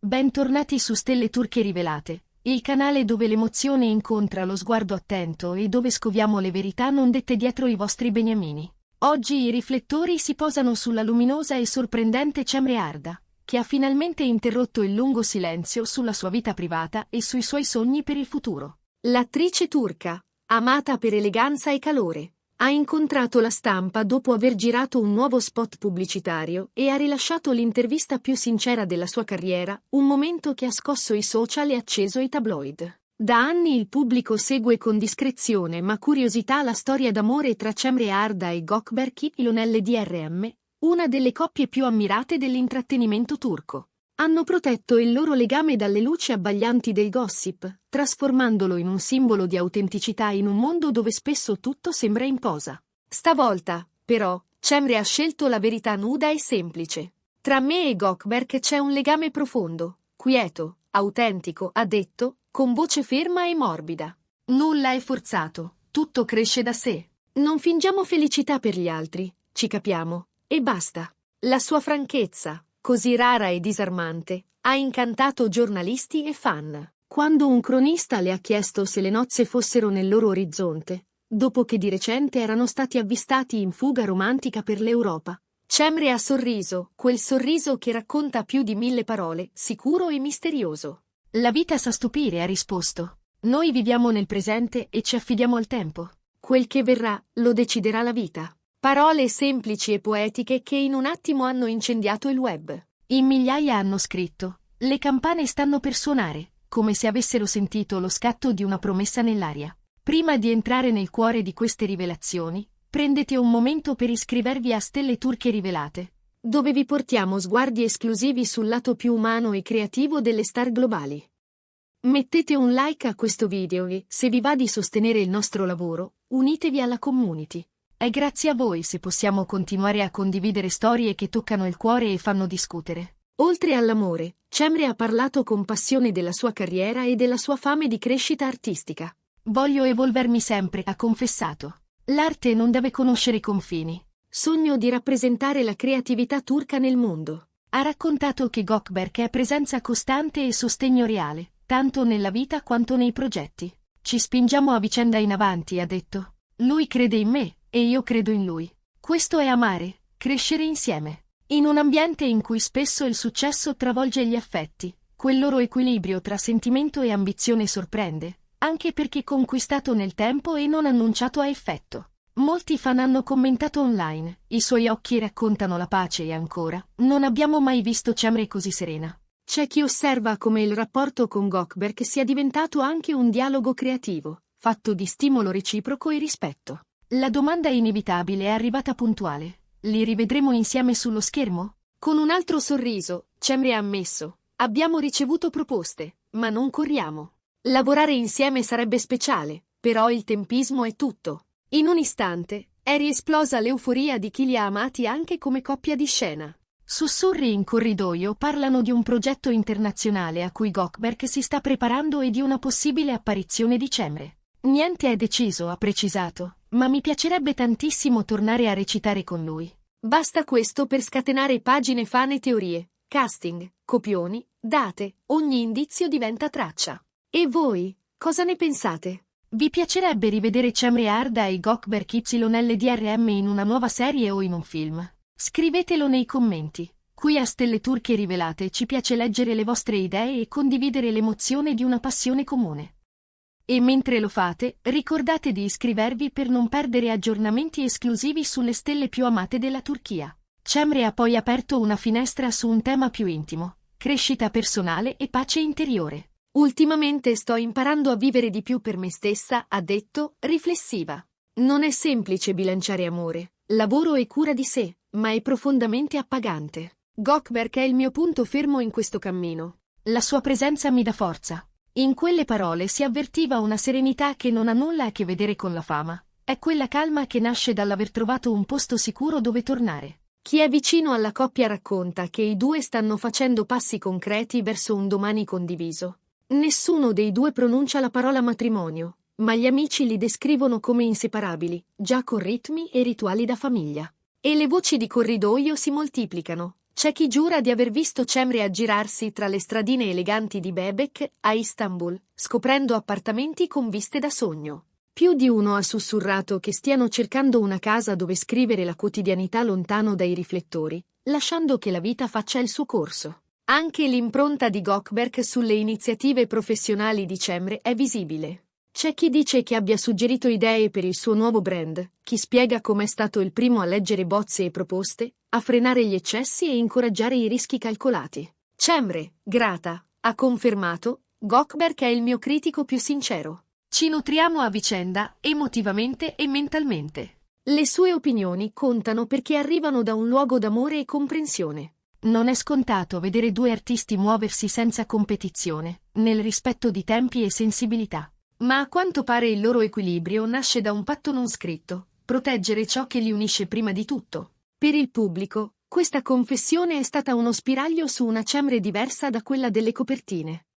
Bentornati su Stelle Turche Rivelate, il canale dove l'emozione incontra lo sguardo attento e dove scoviamo le verità non dette dietro i vostri beniamini. Oggi i riflettori si posano sulla luminosa e sorprendente Cemre Arda, che ha finalmente interrotto il lungo silenzio sulla sua vita privata e sui suoi sogni per il futuro. L'attrice turca, amata per eleganza e calore, ha incontrato la stampa dopo aver girato un nuovo spot pubblicitario e ha rilasciato l'intervista più sincera della sua carriera, un momento che ha scosso i social e acceso i tabloid. Da anni il pubblico segue con discrezione ma curiosità la storia d'amore tra Cemre Arda e Gökberk Ilöneli DRM, una delle coppie più ammirate dell'intrattenimento turco. Hanno protetto il loro legame dalle luci abbaglianti del gossip, trasformandolo in un simbolo di autenticità in un mondo dove spesso tutto sembra in posa. Stavolta, però, Cemre ha scelto la verità nuda e semplice. Tra me e Gökberk c'è un legame profondo, quieto, autentico, ha detto, con voce ferma e morbida. Nulla è forzato, tutto cresce da sé. Non fingiamo felicità per gli altri, ci capiamo, e basta. La sua franchezza, così rara e disarmante, ha incantato giornalisti e fan. Quando un cronista le ha chiesto se le nozze fossero nel loro orizzonte, dopo che di recente erano stati avvistati in fuga romantica per l'Europa, Cemre ha sorriso, quel sorriso che racconta più di 1000 parole, sicuro e misterioso. La vita sa stupire, ha risposto. Noi viviamo nel presente e ci affidiamo al tempo. Quel che verrà, lo deciderà la vita. Parole semplici e poetiche che in un attimo hanno incendiato il web. In migliaia hanno scritto: le campane stanno per suonare, come se avessero sentito lo scatto di una promessa nell'aria. Prima di entrare nel cuore di queste rivelazioni, prendete un momento per iscrivervi a Stelle Turche Rivelate, dove vi portiamo sguardi esclusivi sul lato più umano e creativo delle star globali. Mettete un like a questo video e, se vi va di sostenere il nostro lavoro, unitevi alla community. È grazie a voi se possiamo continuare a condividere storie che toccano il cuore e fanno discutere. Oltre all'amore, Cemre ha parlato con passione della sua carriera e della sua fame di crescita artistica. Voglio evolvermi sempre, ha confessato. L'arte non deve conoscere confini. Sogno di rappresentare la creatività turca nel mondo. Ha raccontato che Gökberk è presenza costante e sostegno reale, tanto nella vita quanto nei progetti. Ci spingiamo a vicenda in avanti, ha detto. Lui crede in me, e io credo in lui. Questo è amare, crescere insieme. In un ambiente in cui spesso il successo travolge gli affetti, quel loro equilibrio tra sentimento e ambizione sorprende, anche perché conquistato nel tempo e non annunciato a effetto. Molti fan hanno commentato online, i suoi occhi raccontano la pace e ancora, non abbiamo mai visto Cemre così serena. C'è chi osserva come il rapporto con Gökberk sia diventato anche un dialogo creativo, fatto di stimolo reciproco e rispetto. La domanda inevitabile è arrivata puntuale. Li rivedremo insieme sullo schermo? Con un altro sorriso, Cemre ha ammesso: abbiamo ricevuto proposte, ma non corriamo. Lavorare insieme sarebbe speciale, però il tempismo è tutto. In un istante, è riesplosa l'euforia di chi li ha amati anche come coppia di scena. Sussurri in corridoio parlano di un progetto internazionale a cui Gökberk si sta preparando e di una possibile apparizione di Cemre. Niente è deciso, ha precisato, ma mi piacerebbe tantissimo tornare a recitare con lui. Basta questo per scatenare pagine fan e teorie, casting, copioni, date, ogni indizio diventa traccia. E voi, cosa ne pensate? Vi piacerebbe rivedere Cemre Arda e Gökberk Ilöneli DRM in una nuova serie o in un film? Scrivetelo nei commenti. Qui a Stelle Turche Rivelate ci piace leggere le vostre idee e condividere l'emozione di una passione comune. E mentre lo fate, ricordate di iscrivervi per non perdere aggiornamenti esclusivi sulle stelle più amate della Turchia. Cemre ha poi aperto una finestra su un tema più intimo: crescita personale e pace interiore. Ultimamente sto imparando a vivere di più per me stessa, ha detto, riflessiva. Non è semplice bilanciare amore, lavoro e cura di sé, ma è profondamente appagante. Gökberk è il mio punto fermo in questo cammino. La sua presenza mi dà forza. In quelle parole si avvertiva una serenità che non ha nulla a che vedere con la fama. È quella calma che nasce dall'aver trovato un posto sicuro dove tornare. Chi è vicino alla coppia racconta che i due stanno facendo passi concreti verso un domani condiviso. Nessuno dei due pronuncia la parola matrimonio, ma gli amici li descrivono come inseparabili, già con ritmi e rituali da famiglia. E le voci di corridoio si moltiplicano. C'è chi giura di aver visto Cemre aggirarsi tra le stradine eleganti di Bebek a Istanbul, scoprendo appartamenti con viste da sogno. Più di uno ha sussurrato che stiano cercando una casa dove scrivere la quotidianità lontano dai riflettori, lasciando che la vita faccia il suo corso. Anche l'impronta di Gökberk sulle iniziative professionali di Cemre è visibile. C'è chi dice che abbia suggerito idee per il suo nuovo brand, chi spiega com'è stato il primo a leggere bozze e proposte, a frenare gli eccessi e incoraggiare i rischi calcolati. Cemre, grata, ha confermato, Gökberk è il mio critico più sincero. Ci nutriamo a vicenda, emotivamente e mentalmente. Le sue opinioni contano perché arrivano da un luogo d'amore e comprensione. Non è scontato vedere due artisti muoversi senza competizione, nel rispetto di tempi e sensibilità. Ma a quanto pare il loro equilibrio nasce da un patto non scritto, proteggere ciò che li unisce prima di tutto. Per il pubblico, questa confessione è stata uno spiraglio su una Cemre diversa da quella delle copertine.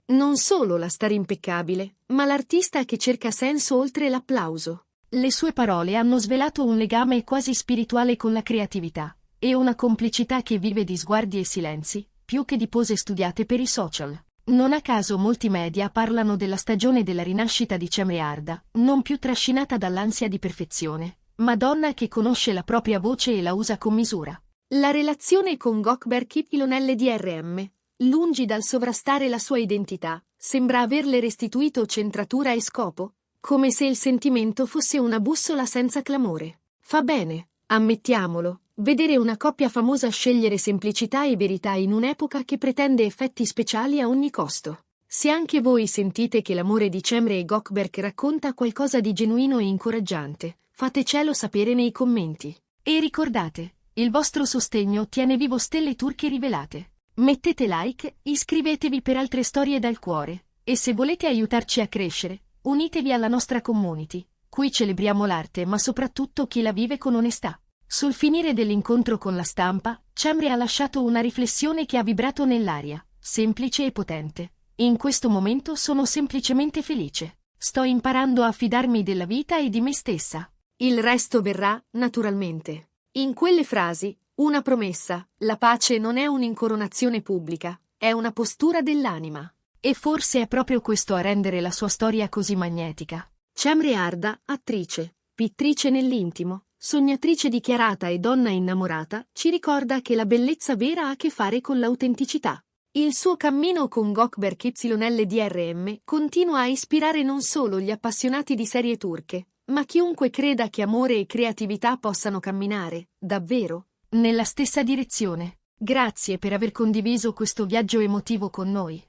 Non solo la star impeccabile, ma l'artista che cerca senso oltre l'applauso. Le sue parole hanno svelato un legame quasi spirituale con la creatività, e una complicità che vive di sguardi e silenzi, più che di pose studiate per i social. Non a caso molti media parlano della stagione della rinascita di Cemre Arda, non più trascinata dall'ansia di perfezione, ma donna che conosce la propria voce e la usa con misura. La relazione con Gökberk YLDRM, lungi dal sovrastare la sua identità, sembra averle restituito centratura e scopo, come se il sentimento fosse una bussola senza clamore. Fa bene, ammettiamolo, vedere una coppia famosa scegliere semplicità e verità in un'epoca che pretende effetti speciali a ogni costo. Se anche voi sentite che l'amore di Cemre e Gökberk racconta qualcosa di genuino e incoraggiante, fatecelo sapere nei commenti. E ricordate, il vostro sostegno tiene vivo Stelle Turche Rivelate. Mettete like, iscrivetevi per altre storie dal cuore, e se volete aiutarci a crescere, unitevi alla nostra community. Qui celebriamo l'arte ma soprattutto chi la vive con onestà. Sul finire dell'incontro con la stampa, Cemre ha lasciato una riflessione che ha vibrato nell'aria, semplice e potente. In questo momento sono semplicemente felice. Sto imparando a fidarmi della vita e di me stessa. Il resto verrà, naturalmente. In quelle frasi, una promessa, la pace non è un'incoronazione pubblica, è una postura dell'anima. E forse è proprio questo a rendere la sua storia così magnetica. Cemre Arda, attrice, pittrice nell'intimo, sognatrice dichiarata e donna innamorata, ci ricorda che la bellezza vera ha a che fare con l'autenticità. Il suo cammino con Gökberk YLDRM continua a ispirare non solo gli appassionati di serie turche, ma chiunque creda che amore e creatività possano camminare, davvero, nella stessa direzione. Grazie per aver condiviso questo viaggio emotivo con noi.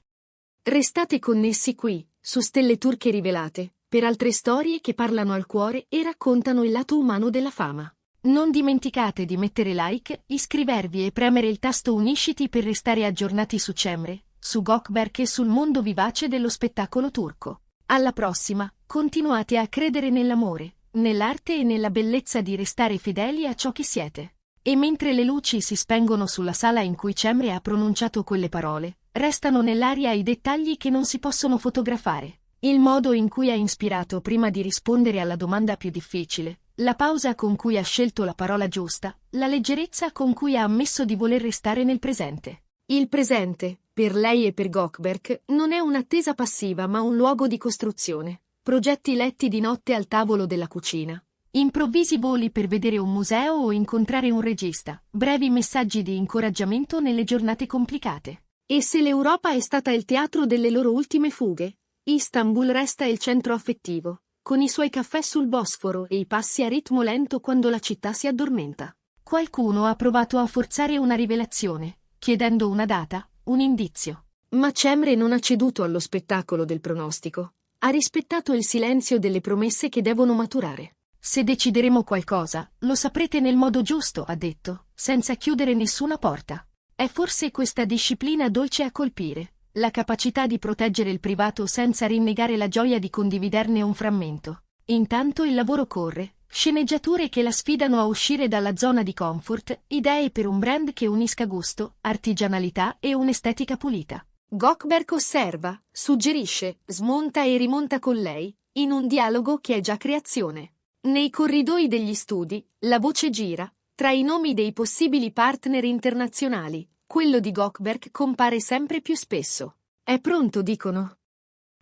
Restate connessi qui, su Stelle Turche Rivelate, per altre storie che parlano al cuore e raccontano il lato umano della fama. Non dimenticate di mettere like, iscrivervi e premere il tasto unisciti per restare aggiornati su Cemre, su Gökberk e sul mondo vivace dello spettacolo turco. Alla prossima, continuate a credere nell'amore, nell'arte e nella bellezza di restare fedeli a ciò che siete. E mentre le luci si spengono sulla sala in cui Cemre ha pronunciato quelle parole, restano nell'aria i dettagli che non si possono fotografare. Il modo in cui ha ispirato prima di rispondere alla domanda più difficile, la pausa con cui ha scelto la parola giusta, la leggerezza con cui ha ammesso di voler restare nel presente. Il presente, per lei e per Gökberk, non è un'attesa passiva ma un luogo di costruzione. Progetti letti di notte al tavolo della cucina. Improvvisi voli per vedere un museo o incontrare un regista. Brevi messaggi di incoraggiamento nelle giornate complicate. E se l'Europa è stata il teatro delle loro ultime fughe, Istanbul resta il centro affettivo, con i suoi caffè sul Bosforo e i passi a ritmo lento quando la città si addormenta. Qualcuno ha provato a forzare una rivelazione, chiedendo una data, un indizio. Ma Cemre non ha ceduto allo spettacolo del pronostico. Ha rispettato il silenzio delle promesse che devono maturare. Se decideremo qualcosa, lo saprete nel modo giusto, ha detto, senza chiudere nessuna porta. È forse questa disciplina dolce a colpire. La capacità di proteggere il privato senza rinnegare la gioia di condividerne un frammento. Intanto il lavoro corre, sceneggiature che la sfidano a uscire dalla zona di comfort, idee per un brand che unisca gusto, artigianalità e un'estetica pulita. Gökberk osserva, suggerisce, smonta e rimonta con lei, in un dialogo che è già creazione. Nei corridoi degli studi, la voce gira, Tra i nomi dei possibili partner internazionali, quello di Gökberk compare sempre più spesso. È pronto, dicono.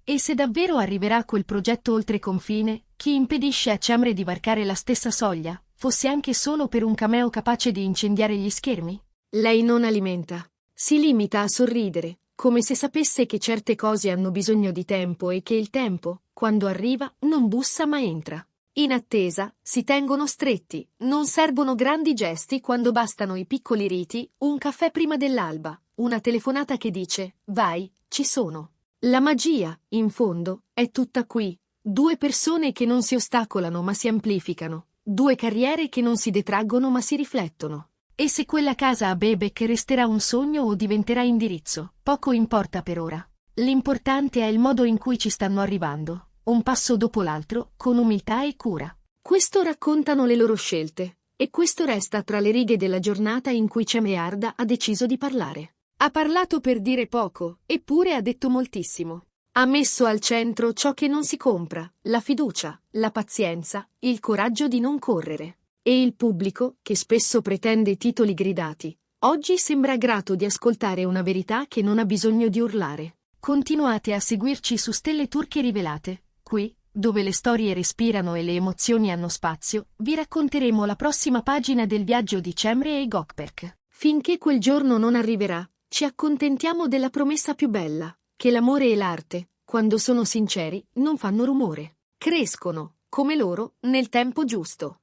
E se davvero arriverà quel progetto oltre confine, chi impedisce a Cemre di varcare la stessa soglia, fosse anche solo per un cameo capace di incendiare gli schermi? Lei non alimenta. Si limita a sorridere, come se sapesse che certe cose hanno bisogno di tempo e che il tempo, quando arriva, non bussa ma entra. In attesa, si tengono stretti, non servono grandi gesti quando bastano i piccoli riti, un caffè prima dell'alba, una telefonata che dice, vai, ci sono. La magia, in fondo, è tutta qui. Due persone che non si ostacolano ma si amplificano, due carriere che non si detraggono ma si riflettono. E se quella casa a Bebek resterà un sogno o diventerà indirizzo, poco importa per ora. L'importante è il modo in cui ci stanno arrivando. Un passo dopo l'altro, con umiltà e cura. Questo raccontano le loro scelte, e questo resta tra le righe della giornata in cui Cemre Arda ha deciso di parlare. Ha parlato per dire poco, eppure ha detto moltissimo. Ha messo al centro ciò che non si compra, la fiducia, la pazienza, il coraggio di non correre. E il pubblico, che spesso pretende titoli gridati, oggi sembra grato di ascoltare una verità che non ha bisogno di urlare. Continuate a seguirci su Stelle Turche Rivelate. Qui, dove le storie respirano e le emozioni hanno spazio, vi racconteremo la prossima pagina del viaggio di Cemre e Gökberk. Finché quel giorno non arriverà, ci accontentiamo della promessa più bella, che l'amore e l'arte, quando sono sinceri, non fanno rumore. Crescono, come loro, nel tempo giusto.